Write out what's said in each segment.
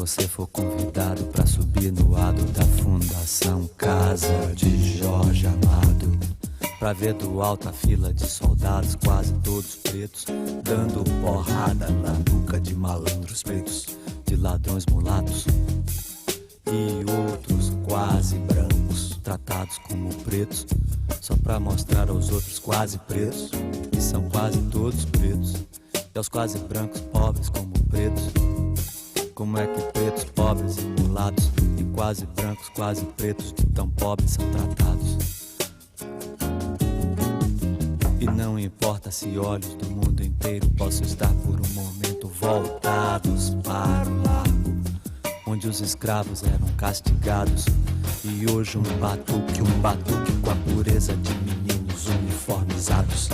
você for convidado pra subir no adro da Fundação Casa de Jorge Amado, pra ver do alto a fila de soldados, quase todos pretos, dando porrada na nuca de malandros pretos, de ladrões mulatos e outros quase brancos, tratados como pretos, só pra mostrar aos outros quase pretos, que são quase todos pretos, e aos quase brancos pobres como pretos. Como é que pretos, pobres e mulatos, e quase brancos, quase pretos, de tão pobres são tratados? E não importa se olhos do mundo inteiro possam estar por um momento voltados para o largo, onde os escravos eram castigados, e hoje um batuque com a pureza de meninos uniformizados,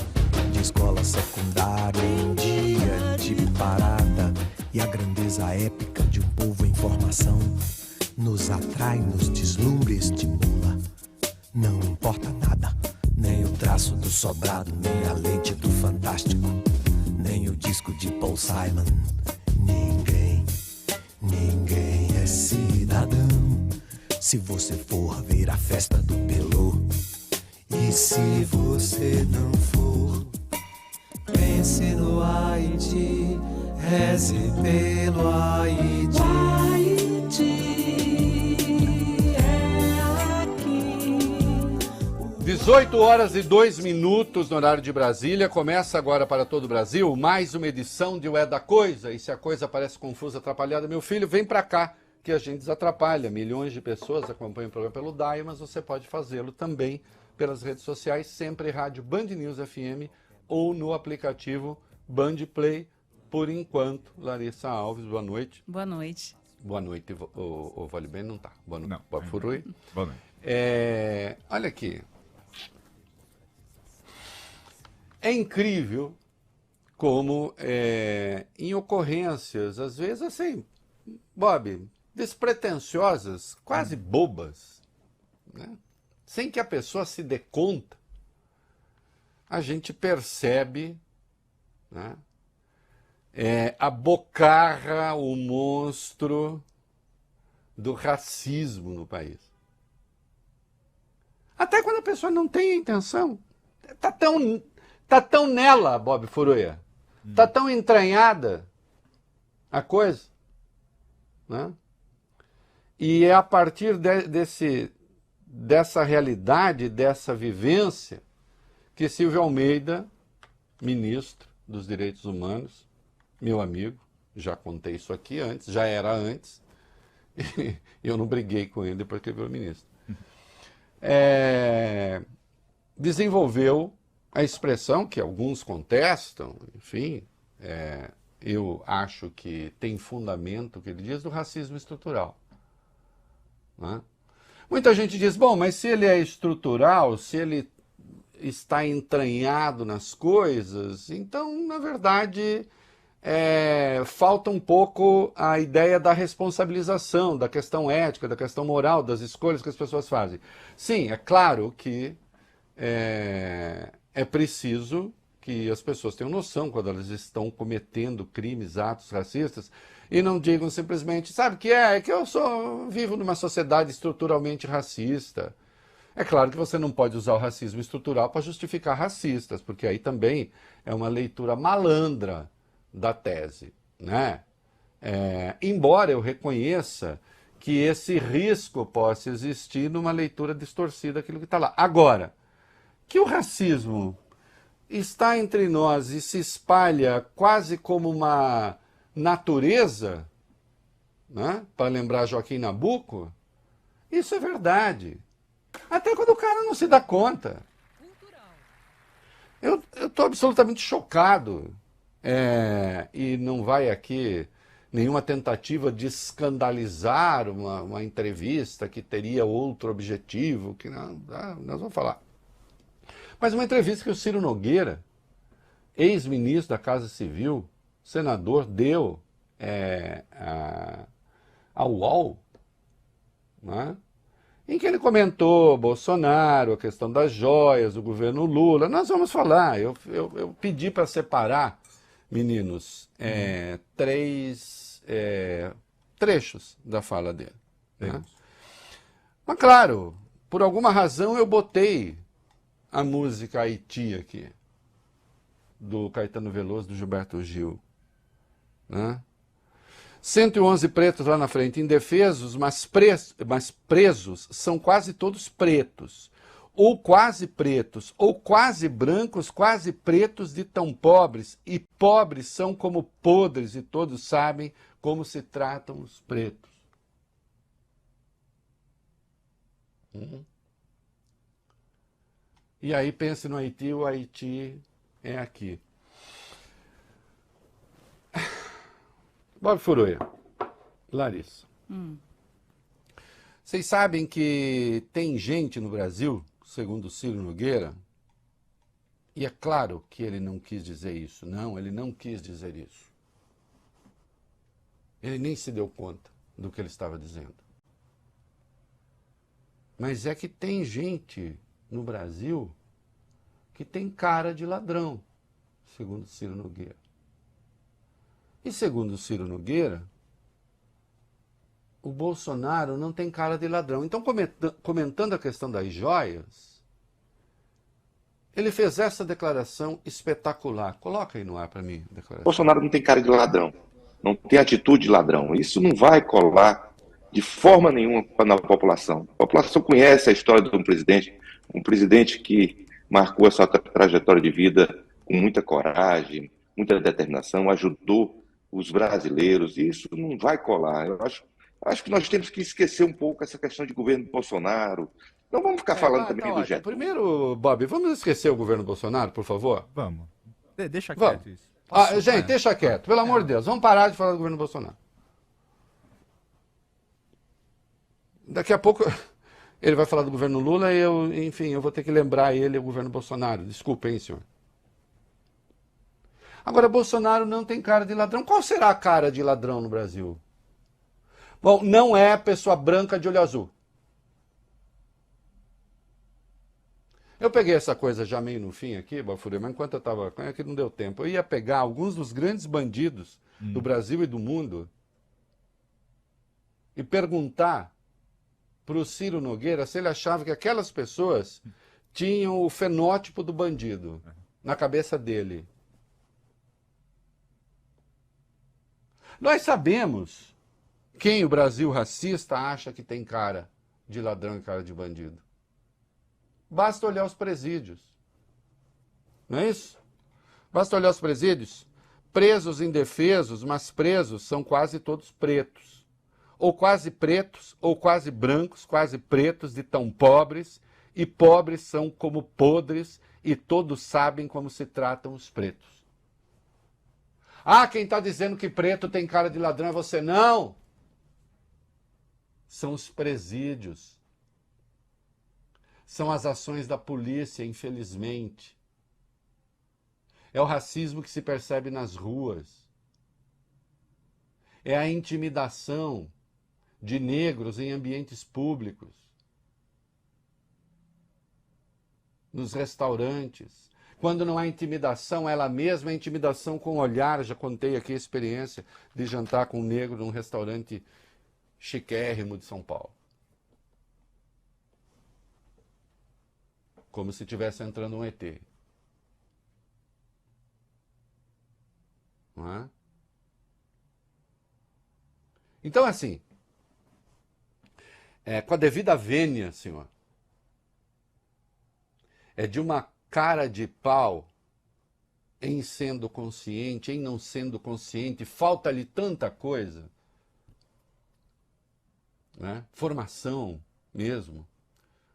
de escola secundária em dia de parada, e a grandeza épica de um povo em formação nos atrai nos deslumbres de mula. Não importa nada, nem o traço do sobrado, nem a lente do fantástico, nem o disco de Paul Simon. Ninguém é cidadão se você for ver a festa do Pelô. E se você não for, pense no Haiti, reze pelo Haiti. O Haiti é aqui. 18h02 no horário de Brasília. Começa agora para todo o Brasil mais uma edição de O É da Coisa. E se a coisa parece confusa, atrapalhada, meu filho, vem pra cá que a gente desatrapalha. Milhões de pessoas acompanham o programa pelo DAI, mas você pode fazê-lo também pelas redes sociais, sempre Rádio Band News FM ou no aplicativo Band Play. Por enquanto, Larissa Alves, boa noite. Boa noite. Boa noite, o Vale Bem não tá. Boa noite, Não. Furui. Boa noite. Olha aqui. É incrível como em ocorrências, às vezes assim, Bob, despretensiosas, quase bobas, né? Sem que a pessoa se dê conta, a gente percebe, né, a bocarra, o monstro do racismo no país. Até quando a pessoa não tem a intenção. Tá tão nela, Bob Furuia. Tá tão entranhada a coisa, né? E é a partir dessa realidade, dessa vivência, que Silvio Almeida, ministro dos Direitos Humanos, meu amigo, já contei isso aqui antes, já era antes, e eu não briguei com ele depois que ele virou ministro, desenvolveu a expressão que alguns contestam, enfim, eu acho que tem fundamento, o que ele diz, do racismo estrutural, né? Muita gente diz, bom, mas se ele é estrutural, se ele está entranhado nas coisas, então, na verdade, falta um pouco a ideia da responsabilização, da questão ética, da questão moral, das escolhas que as pessoas fazem. Sim, é claro que é preciso que as pessoas tenham noção quando elas estão cometendo crimes, atos racistas, e não digam simplesmente, sabe o que é que eu vivo numa sociedade estruturalmente racista. É claro que você não pode usar o racismo estrutural para justificar racistas, porque aí também é uma leitura malandra da tese, né? Embora eu reconheça que esse risco possa existir numa leitura distorcida daquilo que está lá. Agora, que o racismo está entre nós e se espalha quase como uma natureza, né? Para lembrar Joaquim Nabuco, isso é verdade. Até quando o cara não se dá conta. Eu estou absolutamente chocado. E não vai aqui nenhuma tentativa de escandalizar uma entrevista que teria outro objetivo, que nós vamos falar. Mas uma entrevista que o Ciro Nogueira, ex-ministro da Casa Civil, senador, deu ao UOL, né? Em que ele comentou Bolsonaro, a questão das joias, o governo Lula. Nós vamos falar, eu pedi para separar, meninos, três trechos da fala dele. Né? Mas claro, por alguma razão eu botei a música Haiti aqui, do Caetano Veloso, do Gilberto Gil. Né? 111 pretos lá na frente, indefesos, mas presos são quase todos pretos, ou quase pretos, ou quase brancos, quase pretos de tão pobres, e pobres são como podres, e todos sabem como se tratam os pretos. E aí pense no Haiti, o Haiti é aqui. Bob Furuia, Larissa. Vocês sabem que tem gente no Brasil, segundo o Ciro Nogueira, e é claro que ele não quis dizer isso. Não, ele não quis dizer isso. Ele nem se deu conta do que ele estava dizendo. Mas é que tem gente no Brasil que tem cara de ladrão, segundo o Ciro Nogueira. E segundo o Ciro Nogueira, o Bolsonaro não tem cara de ladrão. Então, comentando a questão das joias, ele fez essa declaração espetacular. Coloca aí no ar para mim a declaração. Bolsonaro não tem cara de ladrão, não tem atitude de ladrão. Isso não vai colar de forma nenhuma na população. A população conhece a história de um presidente que marcou a sua trajetória de vida com muita coragem, muita determinação, ajudou os brasileiros, e isso não vai colar. Eu acho que nós temos que esquecer um pouco essa questão de governo Bolsonaro. Não vamos ficar falando também do Getúlio. Primeiro, Bob, vamos esquecer o governo Bolsonaro, por favor? Vamos. Deixa quieto isso. Gente, deixa quieto, pelo amor de Deus. Vamos parar de falar do governo Bolsonaro. Daqui a pouco ele vai falar do governo Lula e eu vou ter que lembrar ele o governo Bolsonaro. Desculpa, hein, senhor? Agora, Bolsonaro não tem cara de ladrão. Qual será a cara de ladrão no Brasil? Bom, não é pessoa branca de olho azul. Eu peguei essa coisa já meio no fim aqui, Bafurê, mas enquanto eu estava... É que não deu tempo. Eu ia pegar alguns dos grandes bandidos do Brasil e do mundo e perguntar para o Ciro Nogueira se ele achava que aquelas pessoas tinham o fenótipo do bandido na cabeça dele. Nós sabemos quem o Brasil racista acha que tem cara de ladrão e cara de bandido. Basta olhar os presídios. Não é isso? Basta olhar os presídios. Presos indefesos, mas presos são quase todos pretos. Ou quase pretos, ou quase brancos, quase pretos, de tão pobres. E pobres são como podres, e todos sabem como se tratam os pretos. Ah, quem está dizendo que preto tem cara de ladrão é você. Não! São os presídios. São as ações da polícia, infelizmente. É o racismo que se percebe nas ruas. É a intimidação de negros em ambientes públicos. Nos restaurantes. Quando não há intimidação, ela mesma é intimidação com o olhar. Já contei aqui a experiência de jantar com um negro num restaurante chiquérrimo de São Paulo. Como se estivesse entrando um ET. Não é? Então, assim, com a devida vênia, senhor, é de uma cara de pau em sendo consciente, em não sendo consciente, falta-lhe tanta coisa, né? Formação mesmo,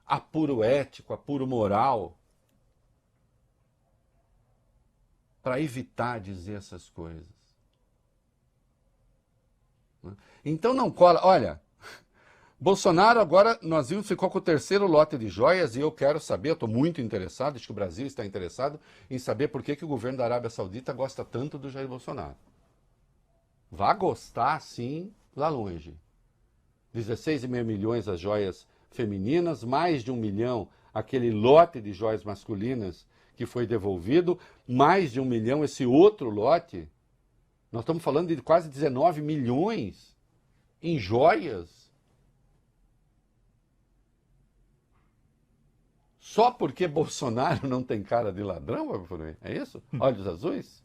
apuro ético, apuro moral, para evitar dizer essas coisas. Então não cola, olha, Bolsonaro agora, nós vimos, ficou com o terceiro lote de joias e eu quero saber, eu estou muito interessado, acho que o Brasil está interessado em saber por que o governo da Arábia Saudita gosta tanto do Jair Bolsonaro. Vai gostar, sim, lá longe. 16,5 milhões as joias femininas, mais de 1 milhão aquele lote de joias masculinas que foi devolvido, mais de 1 milhão esse outro lote. Nós estamos falando de quase 19 milhões em joias? Só porque Bolsonaro não tem cara de ladrão, Bob Furui? É isso? Olhos azuis?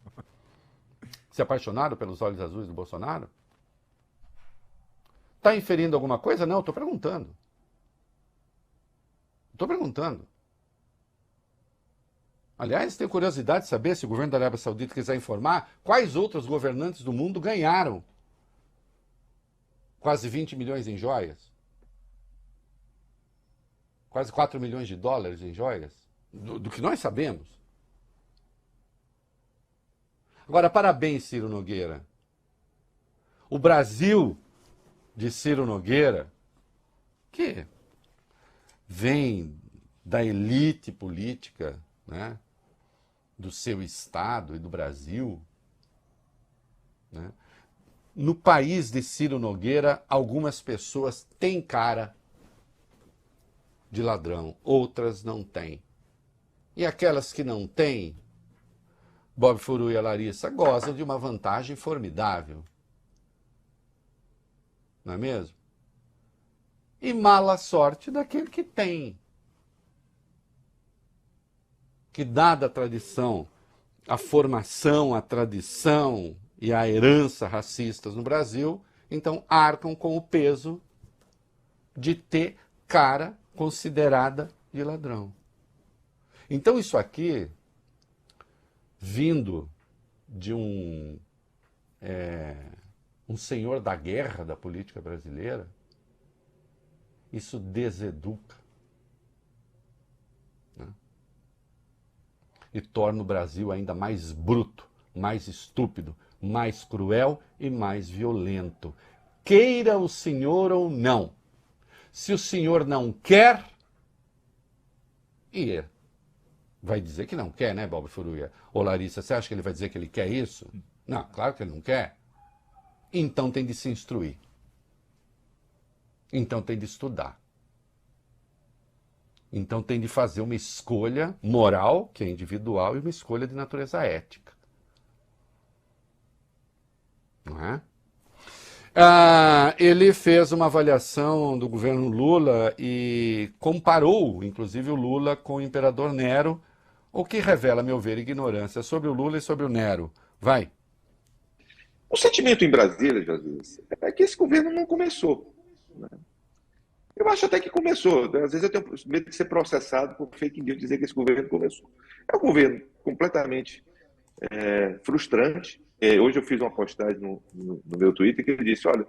Se apaixonaram pelos olhos azuis do Bolsonaro? Está inferindo alguma coisa? Não, estou perguntando. Estou perguntando. Aliás, tenho curiosidade de saber se o governo da Arábia Saudita quiser informar quais outros governantes do mundo ganharam quase 20 milhões em joias. Quase 4 milhões de dólares em joias. Do que nós sabemos. Agora, parabéns, Ciro Nogueira. O Brasil de Ciro Nogueira, que vem da elite política, né, do seu estado e do Brasil, né? No país de Ciro Nogueira, algumas pessoas têm cara de ladrão, outras não têm. E aquelas que não têm, Bob Furui e a Larissa, gozam de uma vantagem formidável. Não é mesmo? E mala sorte daquele que tem. Que dada a tradição, a formação, a tradição e a herança racistas no Brasil, então arcam com o peso de ter cara considerada de ladrão. Então isso aqui, vindo de um senhor da guerra da política brasileira, isso deseduca, né? E torna o Brasil ainda mais bruto, mais estúpido, mais cruel e mais violento. Queira o senhor ou não. Se o senhor não quer, e vai dizer que não quer, né, Bob Furui? Ô Larissa, você acha que ele vai dizer que ele quer isso? Não, claro que ele não quer. Então tem de se instruir. Então tem de estudar. Então tem de fazer uma escolha moral, que é individual, e uma escolha de natureza ética. Não é? Ele fez uma avaliação do governo Lula e comparou, inclusive, o Lula com o imperador Nero, o que revela, a meu ver, ignorância sobre o Lula e sobre o Nero. Vai. O sentimento em Brasília, Jesus, é que esse governo não começou, né? Eu acho até que começou. Às vezes eu tenho medo de ser processado por fake news, dizer que esse governo começou. É um governo completamente frustrante. Hoje eu fiz uma postagem no meu Twitter que eu disse, olha,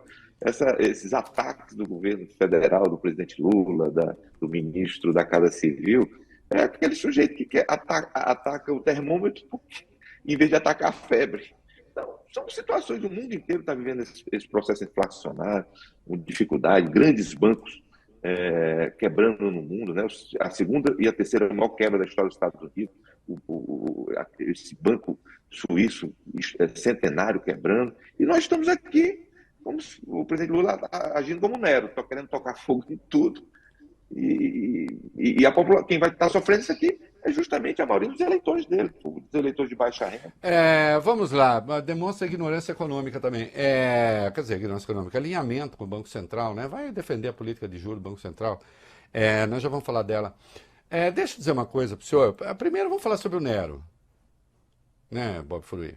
esses ataques do governo federal, do presidente Lula, do ministro da Casa Civil, é aquele sujeito que ataca o termômetro em vez de atacar a febre. Então, são situações, o mundo inteiro está vivendo esse processo inflacionário, com dificuldade, grandes bancos quebrando no mundo, né? A segunda e a terceira maior quebra da história dos Estados Unidos, esse banco suíço centenário quebrando, e nós estamos aqui, como o presidente Lula agindo como Nero, está querendo tocar fogo em tudo, e a população, quem vai estar sofrendo isso aqui é justamente a maioria dos eleitores dele, os eleitores de baixa renda. Vamos lá, demonstra ignorância econômica também. Quer dizer, ignorância econômica, alinhamento com o Banco Central, né? Vai defender a política de juros do Banco Central. Nós já vamos falar dela. Deixa eu dizer uma coisa para o senhor. Primeiro vamos falar sobre o Nero. Né, Bob Furui?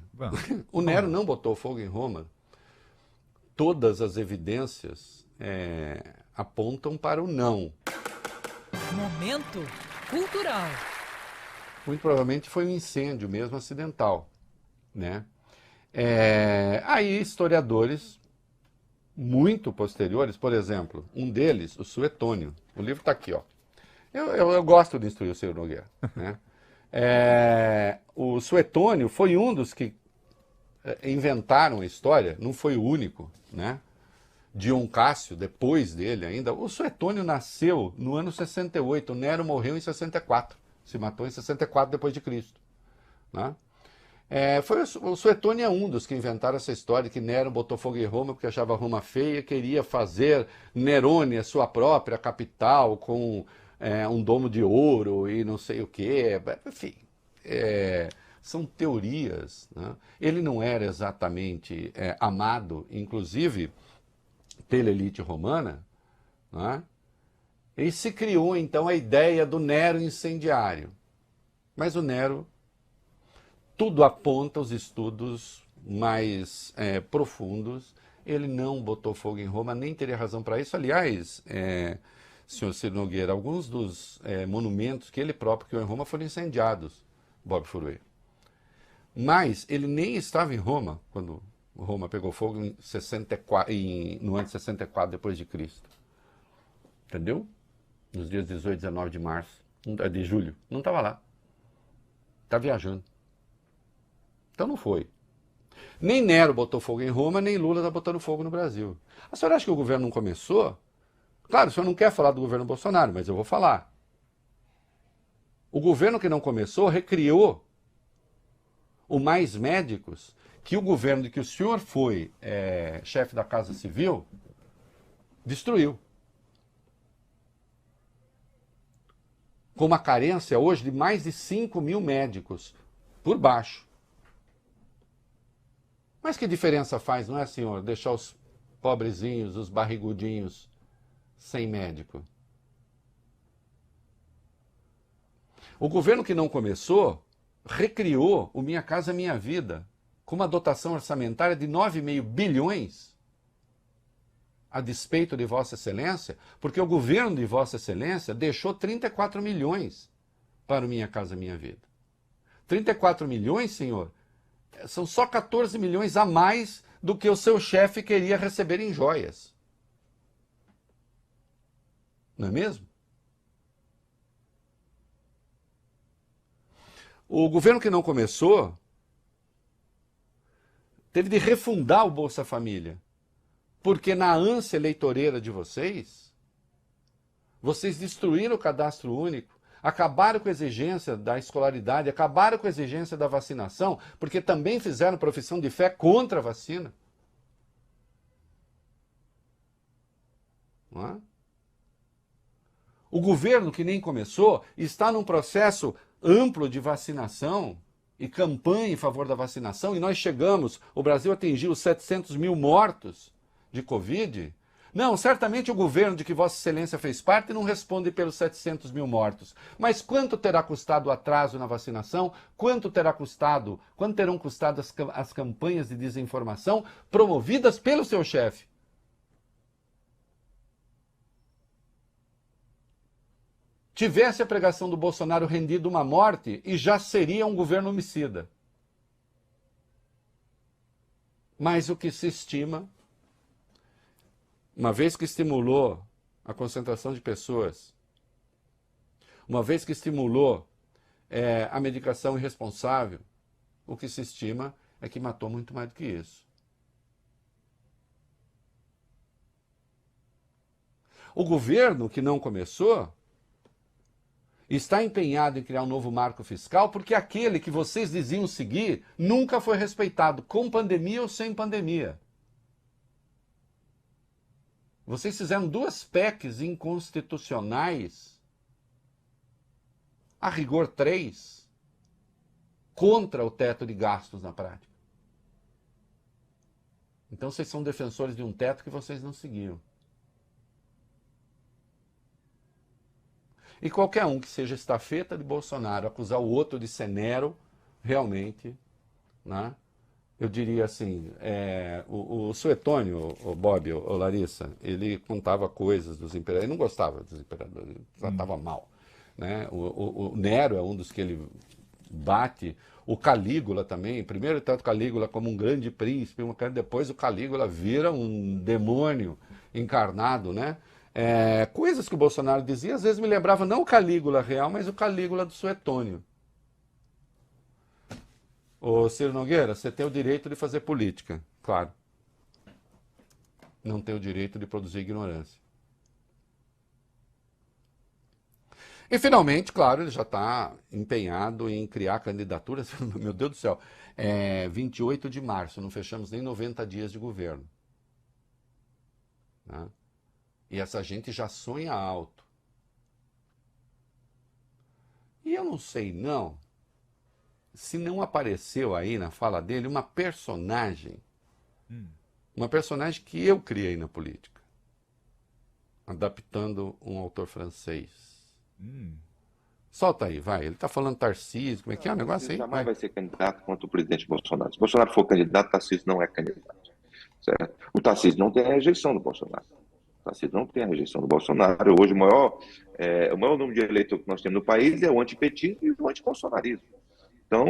O Nero não botou fogo em Roma. Todas as evidências apontam para o não. Momento cultural. Muito provavelmente foi um incêndio mesmo acidental, né? Aí historiadores muito posteriores, por exemplo, um deles, o Suetônio, o livro está aqui, ó. Eu gosto de instruir o Ciro Nogueira, né? O Suetônio foi um dos que inventaram a história, não foi o único, né? Dion Cássio, depois dele ainda. O Suetônio nasceu no ano 68, o Nero morreu em 64, se matou em 64 depois de Cristo, né? O Suetônio é um dos que inventaram essa história que Nero botou fogo em Roma porque achava Roma feia e queria fazer Nerone a sua própria capital com um domo de ouro e não sei o quê. Enfim, são teorias, né? Ele não era exatamente amado, inclusive pela elite romana, né? E se criou então a ideia do Nero incendiário. Mas o Nero, tudo aponta os estudos mais profundos, ele não botou fogo em Roma, nem teria razão para isso. Aliás, senhor Ciro Nogueira, alguns dos monumentos que ele próprio criou em Roma foram incendiados, Bob Furue. Mas ele nem estava em Roma quando Roma pegou fogo em 64, no ano de 64 depois de Cristo. Entendeu? Nos dias 18 e 19 de março, de julho. Não estava lá. Está viajando. Então não foi. Nem Nero botou fogo em Roma, nem Lula está botando fogo no Brasil. A senhora acha que o governo não começou? Claro, o senhor não quer falar do governo Bolsonaro, mas eu vou falar. O governo que não começou recriou o Mais Médicos, que o governo de que o senhor foi chefe da Casa Civil destruiu. Com uma carência hoje de mais de 5 mil médicos por baixo. Mas que diferença faz, não é, senhor, deixar os pobrezinhos, os barrigudinhos, sem médico? O governo que não começou recriou o Minha Casa Minha Vida com uma dotação orçamentária de 9,5 bilhões a despeito de Vossa Excelência, porque o governo de Vossa Excelência deixou 34 milhões para o Minha Casa Minha Vida. 34 milhões, senhor, são só 14 milhões a mais do que o seu chefe queria receber em joias. Não é mesmo? O governo que não começou teve de refundar o Bolsa Família, porque na ânsia eleitoreira de vocês destruíram o cadastro único, acabaram com a exigência da escolaridade, acabaram com a exigência da vacinação, porque também fizeram profissão de fé contra a vacina. Não é? O governo que nem começou está num processo amplo de vacinação e campanha em favor da vacinação, e nós chegamos, o Brasil atingiu 700 mil mortos de Covid. Não, certamente o governo de que Vossa Excelência fez parte não responde pelos 700 mil mortos. Mas quanto terá custado o atraso na vacinação? Quanto terão custado as campanhas de desinformação promovidas pelo seu chefe? Tivesse a pregação do Bolsonaro rendido uma morte e já seria um governo homicida. Mas o que se estima, uma vez que estimulou a concentração de pessoas, uma vez que estimulou a medicação irresponsável, o que se estima é que matou muito mais do que isso. O governo que não começou está empenhado em criar um novo marco fiscal porque aquele que vocês diziam seguir nunca foi respeitado, com pandemia ou sem pandemia. Vocês fizeram 2 PECs inconstitucionais, a rigor 3, contra o teto de gastos na prática. Então vocês são defensores de um teto que vocês não seguiram. E qualquer um que seja estafeta de Bolsonaro, acusar o outro de ser Nero, realmente, né? Eu diria assim, o Suetônio, o Bob, o Larissa, ele contava coisas dos imperadores, ele não gostava dos imperadores, ele tratava mal. Né? O Nero é um dos que ele bate, o Calígula também, primeiro ele trata o Calígula como um grande príncipe, depois o Calígula vira um demônio encarnado, né? Coisas que o Bolsonaro dizia, às vezes me lembrava não o Calígula real, mas o Calígula do Suetônio. Ô Ciro Nogueira, você tem o direito de fazer política, claro. Não tem o direito de produzir ignorância. E finalmente, claro, ele já está empenhado em criar candidaturas, meu Deus do céu, 28 de março, não fechamos nem 90 dias de governo. Né? E essa gente já sonha alto. E eu não sei não, se não apareceu aí na fala dele uma personagem Uma personagem que eu criei na política, adaptando um autor francês. Solta aí, vai. Ele está falando Tarcísio, como é que é o negócio aí? Jamais vai ser candidato contra o presidente Bolsonaro. Se Bolsonaro for candidato, Tarcísio não é candidato. Certo? O Tarcísio não tem a rejeição do Bolsonaro. O Tarcísio não tem a rejeição do Bolsonaro. Hoje, o maior número de eleitores que nós temos no país é o antipetismo e o antibolsonarismo. Então,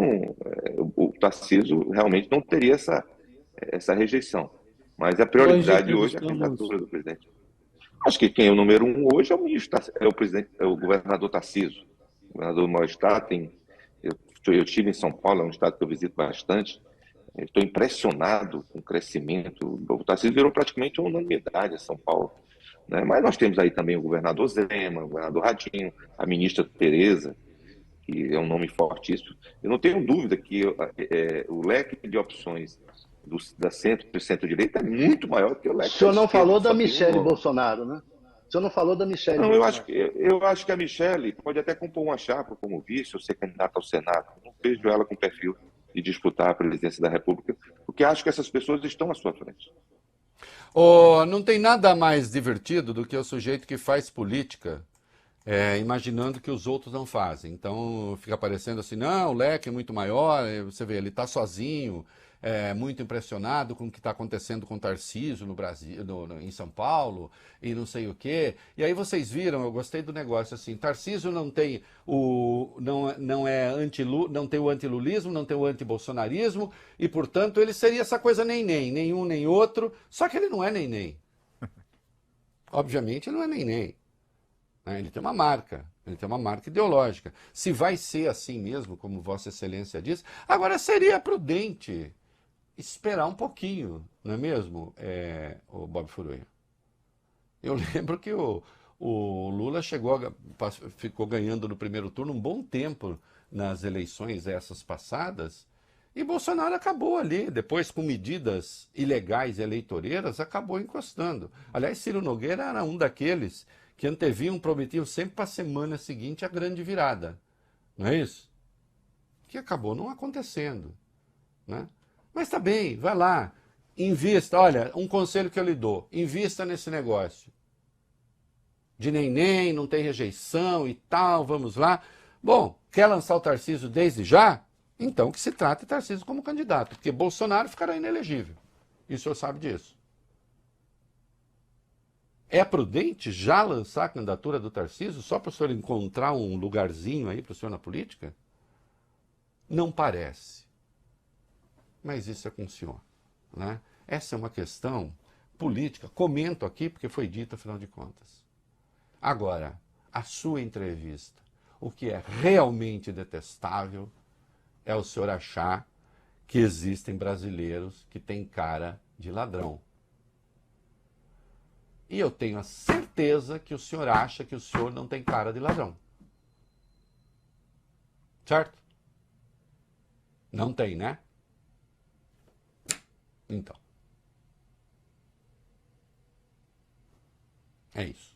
o Tarcísio realmente não teria essa rejeição. Mas a prioridade hoje é a candidatura do presidente. Acho que quem é o número 1 hoje é o ministro, é o governador Tarcísio. O governador do maior estado eu estive em São Paulo, é um estado que eu visito bastante. Estou impressionado com o crescimento. O Tarcísio virou praticamente uma unanimidade em São Paulo, né? Mas nós temos aí também o governador Zema, o governador Ratinho, a ministra Tereza, que é um nome fortíssimo. Eu não tenho dúvida que o leque de opções da centro e centro-direita é muito maior que o leque. O senhor não falou da Michele Bolsonaro, né? O senhor não falou da Michele Bolsonaro. Eu acho que a Michele pode até compor uma chapa como vice ou ser candidata ao Senado. Não vejo ela com perfil de disputar a presidência da República, porque acho que essas pessoas estão à sua frente. Não tem nada mais divertido do que o sujeito que faz política imaginando que os outros não fazem. Então fica parecendo assim, não, o leque é muito maior, você vê, ele está sozinho, muito impressionado com o que está acontecendo com o Tarcísio no Brasil, em São Paulo, e não sei o quê. E aí vocês viram, eu gostei do negócio assim, Tarcísio não tem não tem o antilulismo, não tem o antibolsonarismo, e portanto ele seria essa coisa nem um nem outro, só que ele não é nem. Obviamente ele não é nem. Ele tem uma marca ideológica. Se vai ser assim mesmo, como Vossa Excelência diz, agora seria prudente esperar um pouquinho, não é mesmo, o Bob Furunha? Eu lembro que o Lula ficou ganhando no primeiro turno um bom tempo nas eleições essas passadas, e Bolsonaro acabou ali, depois com medidas ilegais e eleitoreiras, acabou encostando. Aliás, Ciro Nogueira era um daqueles que anteviam, prometiam sempre para a semana seguinte a grande virada. Não é isso? Que acabou não acontecendo, né? Mas tá bem, vai lá, invista. Olha, um conselho que eu lhe dou, invista nesse negócio. De nem, não tem rejeição e tal, vamos lá. Bom, quer lançar o Tarcísio desde já? Então que se trate Tarcísio como candidato, porque Bolsonaro ficará inelegível. E o senhor sabe disso. É prudente já lançar a candidatura do Tarcísio só para o senhor encontrar um lugarzinho aí para o senhor na política? Não parece. Mas isso é com o senhor, né? Essa é uma questão política. Comento aqui porque foi dito, afinal de contas. Agora, a sua entrevista. O que é realmente detestável é o senhor achar que existem brasileiros que têm cara de ladrão. E eu tenho a certeza que o senhor acha que o senhor não tem cara de ladrão. Certo? Não tem, né? Então. É isso.